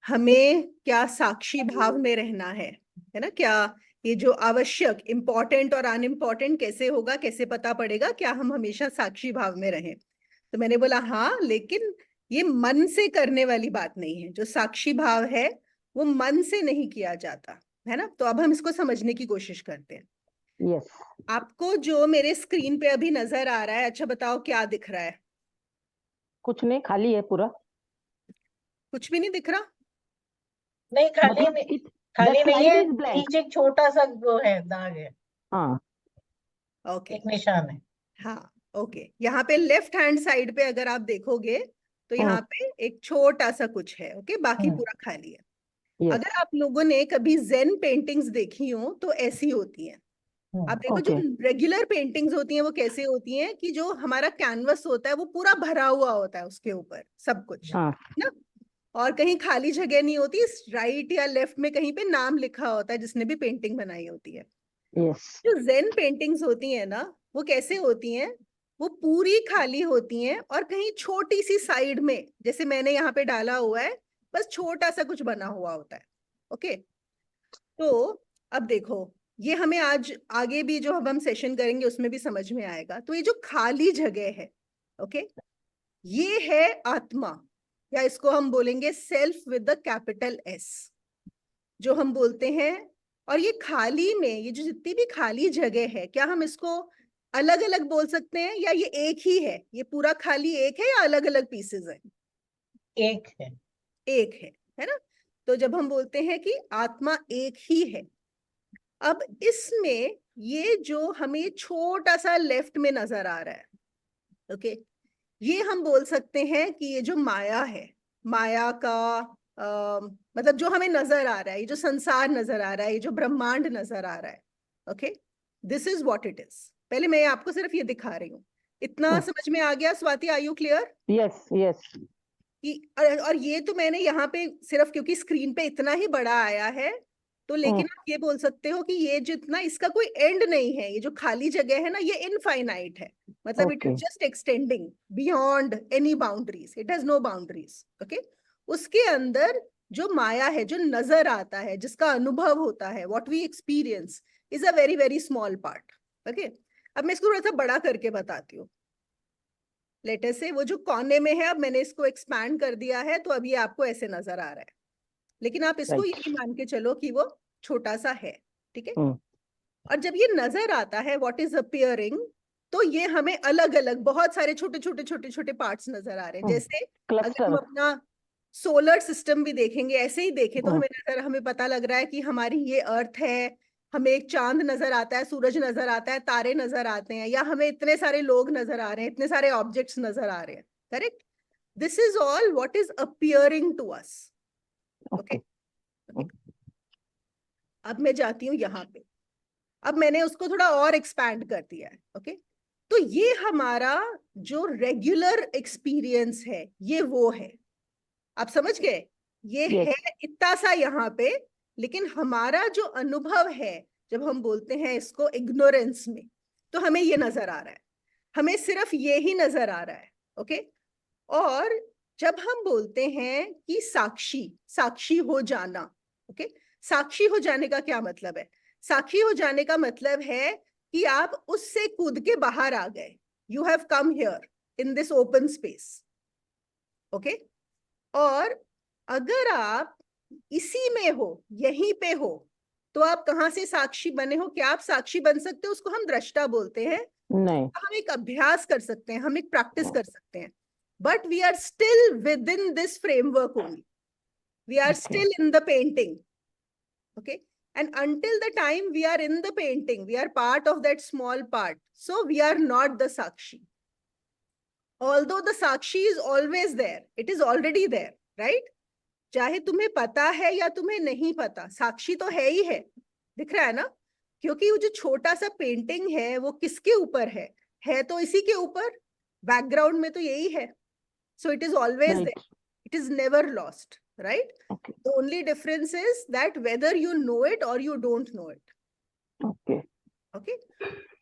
हमें क्या साक्षी भाव में रहना है ना? क्या ये जो आवश्यक, इम्पोर्टेंट और अनइम्पोर्टेंट कैसे होगा, कैसे पता पड़ेगा? क्या हम हमेशा साक्षी भाव में रहें? तो मैंने बोला हाँ, लेकिन ये मन से करने वाली बात नहीं है। जो साक्षी भाव है वो मन से नहीं किया जाता है ना। तो अब हम इसको समझने की कोशिश करते हैं। यस। आपको जो मेरे स्क्रीन पे अभी नजर आ रहा है, अच्छा बताओ क्या दिख रहा है? कुछ नहीं, खाली है पूरा। कुछ भी नहीं दिख रहा? नहीं, खाली मतलब नहीं, इट द खाली नहीं स्लाइड है। Is blank. नीचे एक छोटा सा वो है, दाग है, हाँ। ओके, एक निशान है। हाँ, ओके। यहाँ पे लेफ्ट हैंड साइड पे अगर आप देखोगे तो हम्म। यहाँ पे एक छोटा सा कुछ है। ओके, बाकी हम्म। पूरा खाली है। यस। अगर आप लोगों ने कभी जेन पेंटिंग्स देखी हो तो ऐसी होती हैं। आप देखो जो ओके। रेगुलर पेंटिंग्स होती हैं वो कैसे होती हैं कि जो हमारा कैनवस होता है वो पूरा भरा हुआ होता है, उसके ऊपर सब कुछ हाँ। ना, और कहीं खाली जगह नहीं होती। राइट या लेफ्ट में कहीं पे नाम लिखा होता है जिसने भी पेंटिंग बनाई होती है। यस। जो जेन पेंटिंग्स होती है ना, वो कैसे होती हैं? वो पूरी खाली होती हैं और कहीं छोटी सी साइड में, जैसे मैंने यहाँ पे डाला हुआ है, बस छोटा सा कुछ बना हुआ होता है। ओके, तो अब देखो, ये हमें आज आगे भी जो अब हम सेशन करेंगे उसमें भी समझ में आएगा। तो ये जो खाली जगह है, ओके, ये है आत्मा, या इसको हम बोलेंगे self with the capital S, जो हम बोलते हैं। और ये खाली में, ये जो जितनी भी खाली जगह है, क्या हम इसको अलग अलग बोल सकते हैं या ये एक ही है? ये पूरा खाली एक है या अलग अलग पीसेस है? एक है। एक है ना? तो जब हम बोलते हैं कि आत्मा एक ही है, अब इसमें ये जो हमें छोटा सा लेफ्ट में नजर आ रहा है, ओके, ये हम बोल सकते हैं कि ये जो माया है, माया का मतलब जो हमें नजर आ रहा है, ये जो संसार नजर आ रहा है, ये जो ब्रह्मांड नजर आ रहा है, okay, this is what it is. पहले मैं आपको सिर्फ ये दिखा रही हूँ। इतना समझ में आ गया Swati? Are you clear? Yes. Yes. कि और ये तो मैंने यहाँ पे सिर्फ क्योंकि स्क्रीन पे इतना ही बड़ा आया है, तो लेकिन आप ये बोल सकते हो कि ये जितना, इसका कोई एंड नहीं है। ये जो खाली जगह है ना, ये इनफाइनाइट है। मतलब it okay. Is just extending beyond any boundaries, it has no boundaries. Okay, उसके अंदर जो माया है, जो नजर आता है, जिसका अनुभव होता है, what we experience, is a very very small part. Okay, अब मैं इसको थोड़ा सा बड़ा करके बताती हूँ। लेटर से वो जो कोने में है, अब मैंने इसको एक्सपैंड कर दिया है, तो अब ये आपको ऐसे नजर आ रहा है। लेकिन आप इसको राइट। यही मान के चलो कि वो छोटा सा है, ठीक है? हम्म। और जब ये नजर आता है व्हाट इज अपियरिंग, तो ये हमें अलग अलग बहुत सारे छोटे छोटे छोटे छोटे पार्ट्स नजर आ रहे हैं। जैसे अगर हम क्लस्टर। अपना सोलर सिस्टम भी देखेंगे, ऐसे ही देखें, तो हमें पता लग रहा है कि हमारी ये अर्थ है, हमें एक चांद नजर आता है, सूरज नजर आता है, तारे नजर आते हैं, या हमें इतने सारे लोग नजर आ रहे हैं, इतने सारे ऑब्जेक्ट्स नजर आ रहे हैं। Correct? This is all what is appearing to us. Okay, okay. अब मैं जाती हूँ यहाँ पे। अब मैंने उसको थोड़ा और एक्सपैंड कर दिया है। ओके, तो ये हमारा जो रेगुलर एक्सपीरियंस है, ये वो है। आप समझ गए? ये है यस। इतना सा यहाँ पे। लेकिन हमारा जो अनुभव है, जब हम बोलते हैं इसको इग्नोरेंस में, तो हमें ये नजर आ रहा है, हमें सिर्फ ये ही नजर आ रहा है। ओके, और जब हम बोलते हैं कि साक्षी, साक्षी हो जाना, ओके, साक्षी हो जाने का क्या मतलब है? साक्षी हो जाने का मतलब है कि आप उससे कूद के बाहर आ गए। You have come here in this open space. Okay, और अगर आप इसी में हो, यहीं पे हो, तो आप कहाँ से साक्षी बने हो? क्या आप साक्षी बन सकते हो? उसको हम दृष्टा बोलते हैं। नहीं। हम एक अभ्यास कर सकते हैं, हम एक प्रैक्टिस कर सकते हैं, but we are still within this framework only. We are okay. Still in the painting. okay, and until the time we are in the painting, we are part of that small part, so we are not the sakshi. Although the sakshi is always there, it is already there, right? चाहे तुम्हें पता है या तुम्हें नहीं पता, साक्षी तो है ही है। दिख रहा है ना? क्योंकि वो जो छोटा सा पेंटिंग है वो किसके ऊपर है तो इसी के ऊपर, बैकग्राउंड में तो यही है। So it is always right. There, it is never lost, right? Okay. The only difference is that whether you know it or you don't know it. Okay. Okay?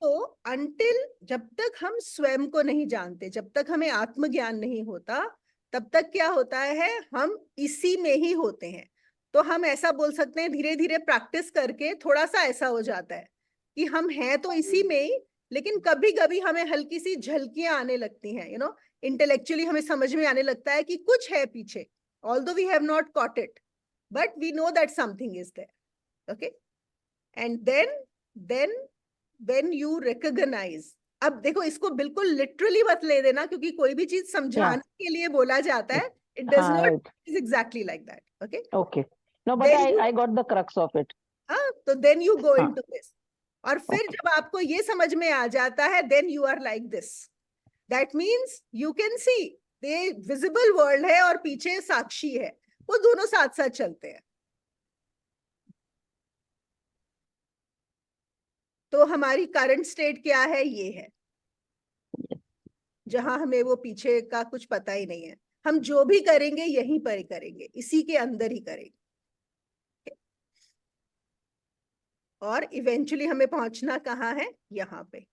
तो until, जब तक हम स्वयं को नहीं जानते, जब तक हमें आत्मज्ञान नहीं होता, तब तक क्या होता है, हम इसी में ही होते हैं। तो हम ऐसा बोल सकते हैं, धीरे धीरे प्रैक्टिस करके थोड़ा सा ऐसा हो जाता है कि हम हैं तो इसी में ही, लेकिन कभी कभी हमें हल्की सी झलकियां आने लगती हैं, इंटेलेक्चुअली हमें समझ में आने लगता है कि कुछ है पीछे, although we have not caught it, but we know that something is there. Okay, and then when you recognize, अब देखो इसको बिल्कुल लिटरली मत ले देना, क्योंकि कोई भी चीज समझाने के लिए बोला जाता है, it does हाँ, not right. is exactly like that. Okay, Okay. No, but then I got the crux of it. तो then you go हाँ. into this, और फिर Okay. जब आपको ये समझ में आ जाता है, then you are like this. That means you can see the visible world है और पीछे साक्षी है, वो दोनों साथ साथ चलते हैं। तो हमारी करंट स्टेट क्या है, ये है, जहां हमें वो पीछे का कुछ पता ही नहीं है। हम जो भी करेंगे यहीं पर ही करेंगे, इसी के अंदर ही करेंगे, और इवेंचुअली हमें पहुंचना कहाँ है, यहाँ पे।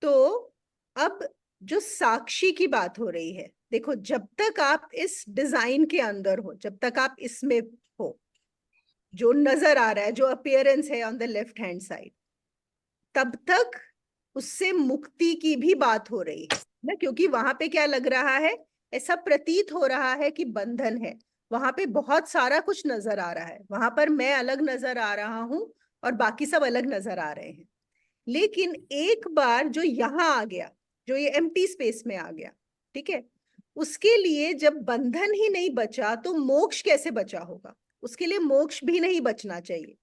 तो अब जो साक्षी की बात हो रही है, देखो जब तक आप इस डिजाइन के अंदर हो, जब तक आप इसमें हो, जो नजर आ रहा है, जो अपीयरेंस है on the left hand side, तब तक उससे मुक्ति की भी बात हो रही है ना, क्योंकि वहां पे क्या लग रहा है, ऐसा प्रतीत हो रहा है कि बंधन है, वहां पे बहुत सारा कुछ नजर आ रहा है, वहां पर मैं अलग नजर आ रहा हूं और बाकी सब अलग नजर आ रहे हैं। लेकिन एक बार जो यहाँ आ गया, जो ये एम्प्टी स्पेस में आ गया, ठीक है, उसके लिए जब बंधन ही नहीं बचा तो मोक्ष कैसे बचा होगा, उसके लिए मोक्ष भी नहीं बचना चाहिए,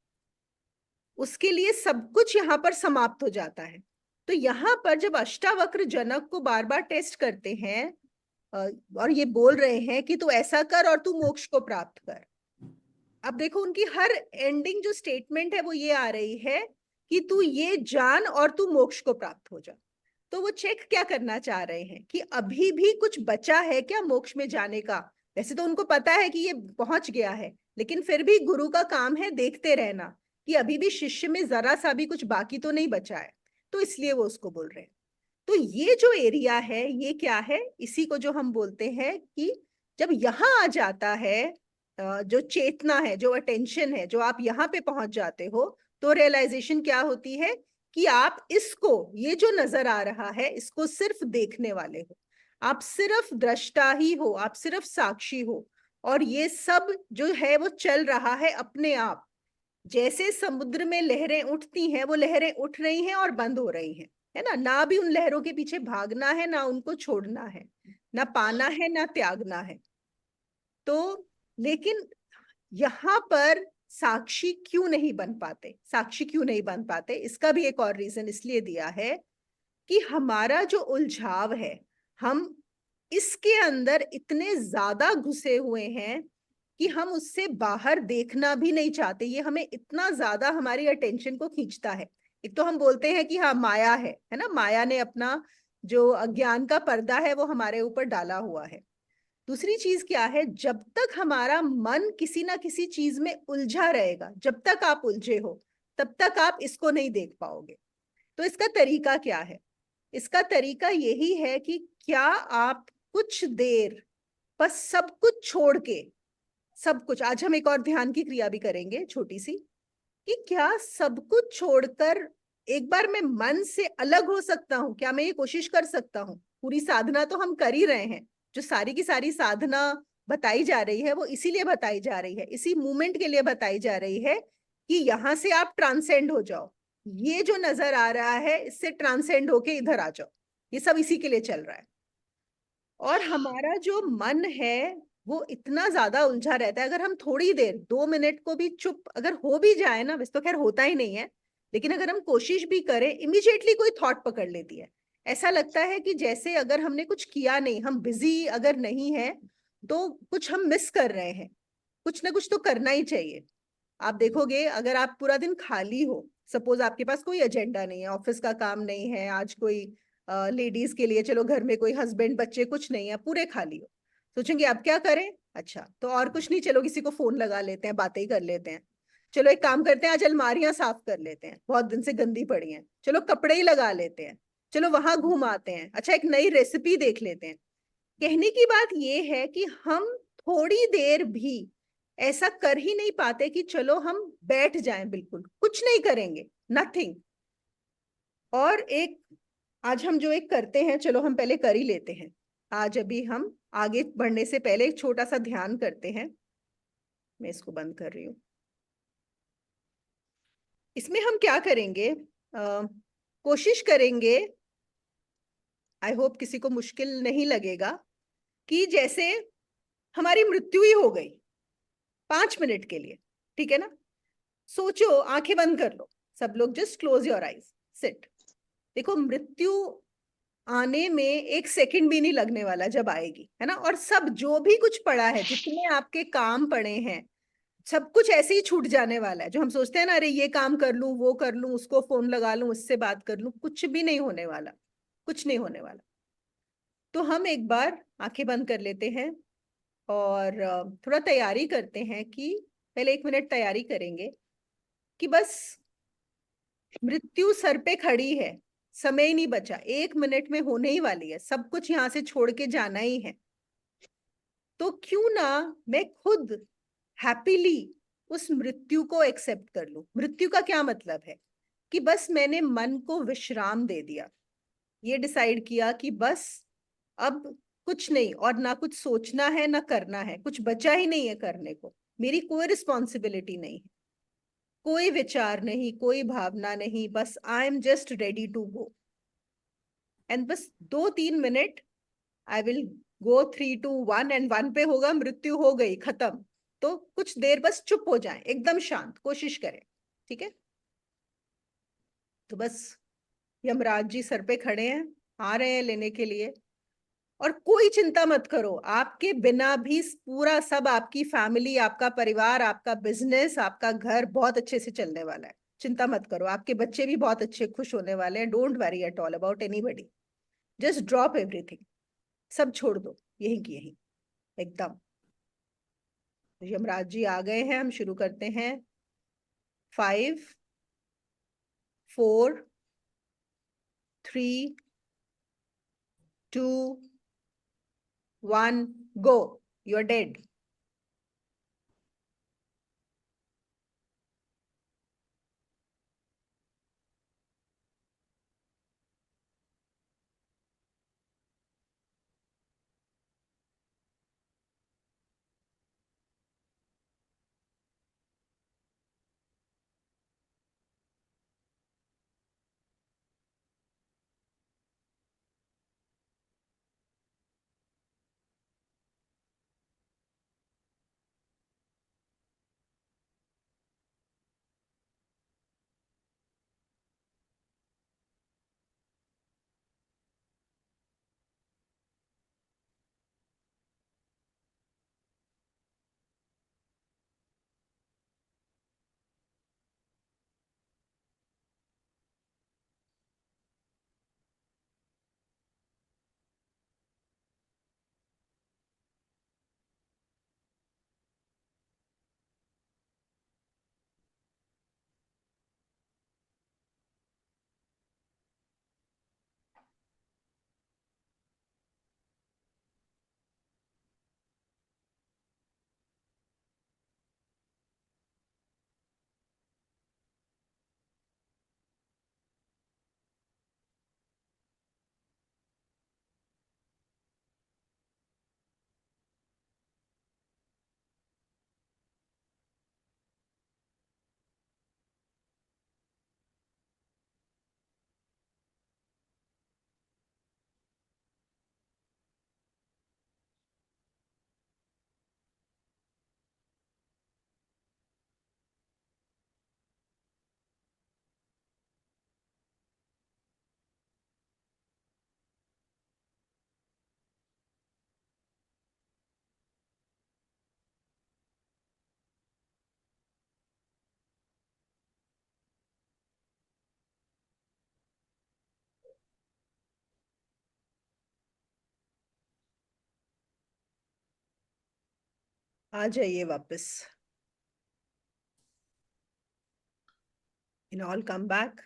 उसके लिए सब कुछ यहाँ पर समाप्त हो जाता है। तो यहाँ पर जब अष्टावक्र जनक को बार बार टेस्ट करते हैं और ये बोल रहे हैं कि तू ऐसा कर और तू मोक्ष को प्राप्त कर, अब देखो उनकी हर एंडिंग जो स्टेटमेंट है वो ये आ रही है कि तू ये जान और तू मोक्ष को प्राप्त हो जा। तो वो चेक क्या करना चाह रहे हैं कि अभी भी कुछ बचा है क्या मोक्ष में जाने का। वैसे तो उनको पता है कि ये पहुंच गया है, लेकिन फिर भी गुरु का काम है देखते रहना कि अभी भी शिष्य में जरा सा भी कुछ बाकी तो नहीं बचा है, तो इसलिए वो उसको बोल रहे हैं। तो ये जो एरिया है ये क्या है, इसी को जो हम बोलते हैं कि जब यहाँ आ जाता है जो चेतना है, जो अटेंशन है, जो आप यहाँ पे पहुंच जाते हो, तो रियलाइजेशन क्या होती है कि आप इसको, ये जो नजर आ रहा है, इसको सिर्फ देखने वाले हो, आप सिर्फ दृष्टा ही हो, आप सिर्फ साक्षी हो, और ये सब जो है वो चल रहा है अपने आप। जैसे समुद्र में लहरें उठती हैं, वो लहरें उठ रही हैं और बंद हो रही हैं, है ना भी उन लहरों के पीछे भागना है, ना उनको छोड़ना है, ना पाना है ना त्यागना है। तो लेकिन यहाँ पर साक्षी क्यों नहीं बन पाते, साक्षी क्यों नहीं बन पाते, इसका भी एक और रीजन इसलिए दिया है कि हमारा जो उलझाव है, हम इसके अंदर इतने ज्यादा घुसे हुए हैं कि हम उससे बाहर देखना भी नहीं चाहते। ये हमें इतना ज्यादा हमारी अटेंशन को खींचता है। एक तो हम बोलते हैं कि हाँ माया है ना, माया ने अपना जो अज्ञान का पर्दा है वो हमारे ऊपर डाला हुआ है। दूसरी चीज क्या है, जब तक हमारा मन किसी ना किसी चीज में उलझा रहेगा, जब तक आप उलझे हो तब तक आप इसको नहीं देख पाओगे। तो इसका तरीका क्या है, इसका तरीका यही है कि क्या आप कुछ देर बस सब कुछ छोड़ के, सब कुछ, आज हम एक और ध्यान की क्रिया भी करेंगे छोटी सी, कि क्या सब कुछ छोड़कर एक बार मैं मन से अलग हो सकता हूं, क्या मैं ये कोशिश कर सकता हूं। पूरी साधना तो हम कर ही रहे हैं, जो सारी की सारी साधना बताई जा रही है वो इसीलिए बताई जा रही है, इसी मूवमेंट के लिए बताई जा रही है कि यहां से आप ट्रांसेंड हो जाओ, ये जो नजर आ रहा है इससे ट्रांसेंड होके इधर आ जाओ, ये सब इसी के लिए चल रहा है। और हमारा जो मन है वो इतना ज्यादा उलझा रहता है, अगर हम थोड़ी देर 2 मिनट को भी चुप अगर हो भी जाए ना, वैसे तो खैर होता ही नहीं है, लेकिन अगर हम कोशिश भी करें, इमीडिएटली कोई थॉट पकड़ लेती है। ऐसा लगता है कि जैसे अगर हमने कुछ किया नहीं, हम बिजी अगर नहीं है तो कुछ हम मिस कर रहे हैं, कुछ ना कुछ तो करना ही चाहिए। आप देखोगे अगर आप पूरा दिन खाली हो, सपोज आपके पास कोई एजेंडा नहीं है, ऑफिस का काम नहीं है, आज कोई लेडीज के लिए चलो घर में कोई हस्बैंड बच्चे कुछ नहीं है, पूरे खाली हो, सोचेंगे अब क्या करें, अच्छा तो और कुछ नहीं, चलो किसी को फोन लगा लेते हैं, बातें ही कर लेते हैं, चलो एक काम करते हैं आज अलमारियां साफ कर लेते हैं, बहुत दिन से गंदी पड़ी हैं, चलो कपड़े ही लगा लेते हैं, चलो वहां घूम आते हैं, अच्छा एक नई रेसिपी देख लेते हैं। कहने की बात ये है कि हम थोड़ी देर भी ऐसा कर ही नहीं पाते कि चलो हम बैठ जाएं, बिल्कुल कुछ नहीं करेंगे, नथिंग। और एक आज हम जो एक करते हैं, चलो हम पहले कर ही लेते हैं। आज अभी हम आगे बढ़ने से पहले एक छोटा सा ध्यान करते हैं। मैं इसको बंद कर रही हूँ। इसमें हम क्या करेंगे, कोशिश करेंगे, आई होप किसी को मुश्किल नहीं लगेगा, कि जैसे हमारी मृत्यु ही हो गई 5 मिनट के लिए, ठीक है ना। सोचो, आंखें बंद कर लो, सब लोग just close your eyes, sit. देखो मृत्यु आने में 1 सेकंड भी नहीं लगने वाला जब आएगी, है ना। और सब जो भी कुछ पड़ा है, जितने आपके काम पड़े हैं, सब कुछ ऐसे ही छूट जाने वाला है। जो हम सोचते हैं ना, अरे ये काम कर लूं, वो कर लूं, उसको फोन लगा लूं, उससे बात कर लूं, कुछ भी नहीं होने वाला, कुछ नहीं होने वाला। तो हम एक बार आंखें बंद कर लेते हैं और थोड़ा तैयारी करते हैं कि पहले 1 मिनट तैयारी करेंगे कि बस मृत्यु सर पे खड़ी है, समय ही नहीं बचा, 1 मिनट में होने ही वाली है, सब कुछ यहां से छोड़ के जाना ही है। तो क्यों ना मैं खुद हैप्पीली उस मृत्यु को एक्सेप्ट कर लूं। मृत्यु का क्या मतलब है कि बस मैंने मन को विश्राम दे दिया, ये डिसाइड किया कि बस अब कुछ नहीं, और ना कुछ सोचना है ना करना है, कुछ बचा ही नहीं है करने को। मेरी कोई रिस्पॉन्सिबिलिटी नहीं है, कोई विचार नहीं, कोई भावना नहीं, बस I am just ready to go. And बस 2-3 minute, I will go 3-2-1, and 1 पे होगा मृत्यु हो गई, खत्म। तो कुछ देर बस चुप हो जाएं, एकदम शांत, कोशिश करें, ठीक है। तो बस यमराज जी सर पे खड़े हैं, आ रहे हैं लेने के लिए। और कोई चिंता मत करो, आपके बिना भी पूरा सब, आपकी फैमिली, आपका परिवार, आपका बिजनेस, आपका घर बहुत अच्छे से चलने वाला है। चिंता मत करो, आपके बच्चे भी बहुत अच्छे खुश होने वाले हैं। Don't worry at all about anybody, just drop everything, सब छोड़ दो यहीं की यहीं, एकदम। यमराज जी आ गए हैं, हम शुरू करते हैं। 5, 4, 3, 2, 1, गो। You are dead. आ जाइए वापस, इन ऑल कम बैक।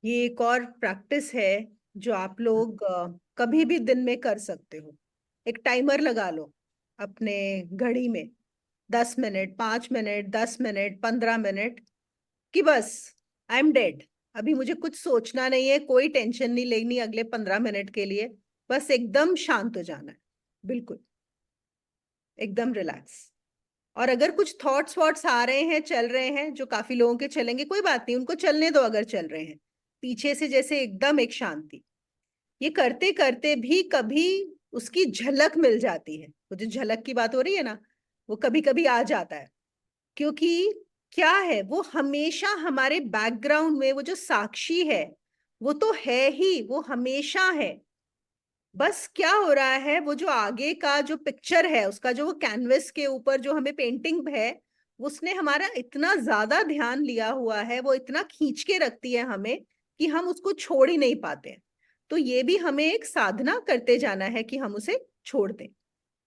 ये एक और प्रैक्टिस है जो आप लोग कभी भी दिन में कर सकते हो। एक टाइमर लगा लो अपने घड़ी में, 10 मिनट, 5 मिनट, 10 मिनट, 15 मिनट, कि बस आई एम डेड, अभी मुझे कुछ सोचना नहीं है, कोई टेंशन नहीं लेनी अगले 15 मिनट के लिए, बस एकदम शांत हो जाना है, बिल्कुल एकदम रिलैक्स। और अगर कुछ थॉट्स वॉट्स आ रहे हैं, चल रहे हैं, जो काफी लोगों के चलेंगे, कोई बात नहीं, उनको चलने दो अगर चल रहे हैं, पीछे से जैसे एकदम एक शांति। ये करते करते भी कभी उसकी झलक मिल जाती है, वो जो झलक की बात हो रही है ना, वो कभी कभी आ जाता है। क्योंकि क्या है, वो हमेशा हमारे बैकग्राउंड में वो जो साक्षी है वो तो है ही, वो हमेशा है। बस क्या हो रहा है, वो जो आगे का जो पिक्चर है उसका, जो वो कैनवस के ऊपर जो हमें पेंटिंग है, उसने हमारा इतना ज्यादा ध्यान लिया हुआ है, वो इतना खींच के रखती है हमें कि हम उसको छोड़ ही नहीं पाते। तो ये भी हमें एक साधना करते जाना है कि हम उसे छोड़ दें।